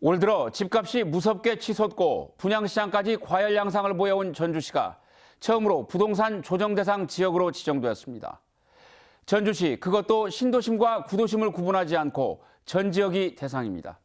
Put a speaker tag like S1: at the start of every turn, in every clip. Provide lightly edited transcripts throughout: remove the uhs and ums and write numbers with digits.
S1: 올 들어 집값이 무섭게 치솟고 분양시장까지 과열 양상을 보여온 전주시가 처음으로 부동산 조정 대상 지역으로 지정되었습니다. 전주시 그것도 신도심과 구도심을 구분하지 않고 전 지역이 대상입니다.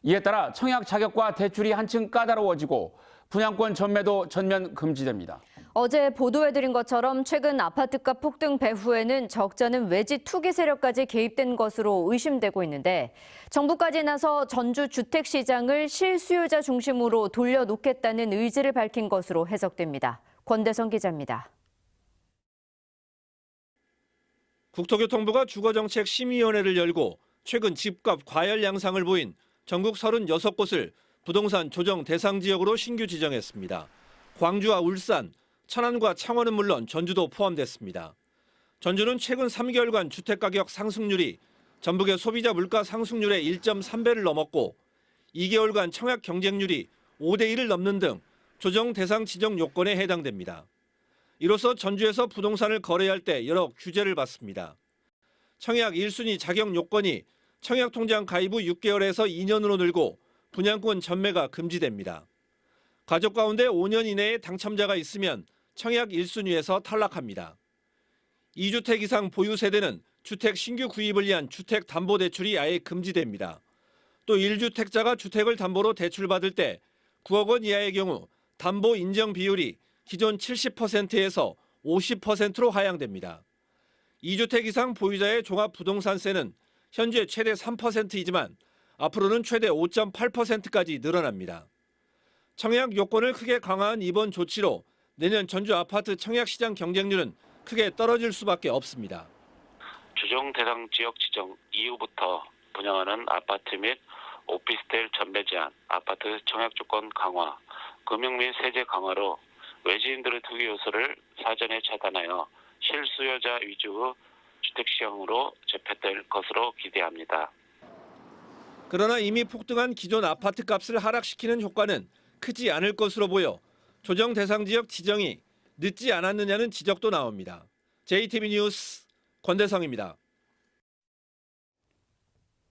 S1: 이에 따라 청약 자격과 대출이 한층 까다로워지고 분양권 전매도 전면 금지됩니다.
S2: 어제 보도해드린 것처럼 최근 아파트값 폭등 배후에는 적잖은 외지 투기 세력까지 개입된 것으로 의심되고 있는데 정부까지 나서 전주 주택시장을 실수요자 중심으로 돌려놓겠다는 의지를 밝힌 것으로 해석됩니다. 권대성 기자입니다.
S3: 국토교통부가 주거정책심의위원회를 열고 최근 집값 과열 양상을 보인 전국 36곳을 부동산 조정 대상 지역으로 신규 지정했습니다. 광주와 울산, 천안과 창원은 물론 전주도 포함됐습니다. 전주는 최근 3개월간 주택가격 상승률이 전북의 소비자 물가 상승률의 1.3배를 넘었고 2개월간 청약 경쟁률이 5대 1을 넘는 등 조정 대상 지정 요건에 해당됩니다. 이로써 전주에서 부동산을 거래할 때 여러 규제를 받습니다. 청약 1순위 자격 요건이 청약통장 가입 후 6개월에서 2년으로 늘고 분양권 전매가 금지됩니다. 가족 가운데 5년 이내에 당첨자가 있으면 청약 1순위에서 탈락합니다. 2주택 이상 보유 세대는 주택 신규 구입을 위한 주택담보대출이 아예 금지됩니다. 또 1주택자가 주택을 담보로 대출받을 때 9억 원 이하의 경우 담보 인정 비율이 기존 70%에서 50%로 하향됩니다. 2주택 이상 보유자의 종합부동산세는 현재 최대 3%이지만 앞으로는 최대 5.8%까지 늘어납니다. 청약 요건을 크게 강화한 이번 조치로 내년 전주 아파트 청약 시장 경쟁률은 크게 떨어질 수밖에 없습니다.
S4: 조정 대상 지역 지정 이후부터 분양하는 아파트 및 오피스텔 전매 제한, 아파트 청약 조건 강화, 금융 및 세제 강화로 외지인들의 투기 요소를 사전에 차단하여 실수요자 위주 주택시장으로 재편될 것으로 기대합니다.
S3: 그러나 이미 폭등한 기존 아파트 값을 하락시키는 효과는 크지 않을 것으로 보여 조정 대상 지역 지정이 늦지 않았느냐는 지적도 나옵니다. JTB 뉴스 권대성입니다.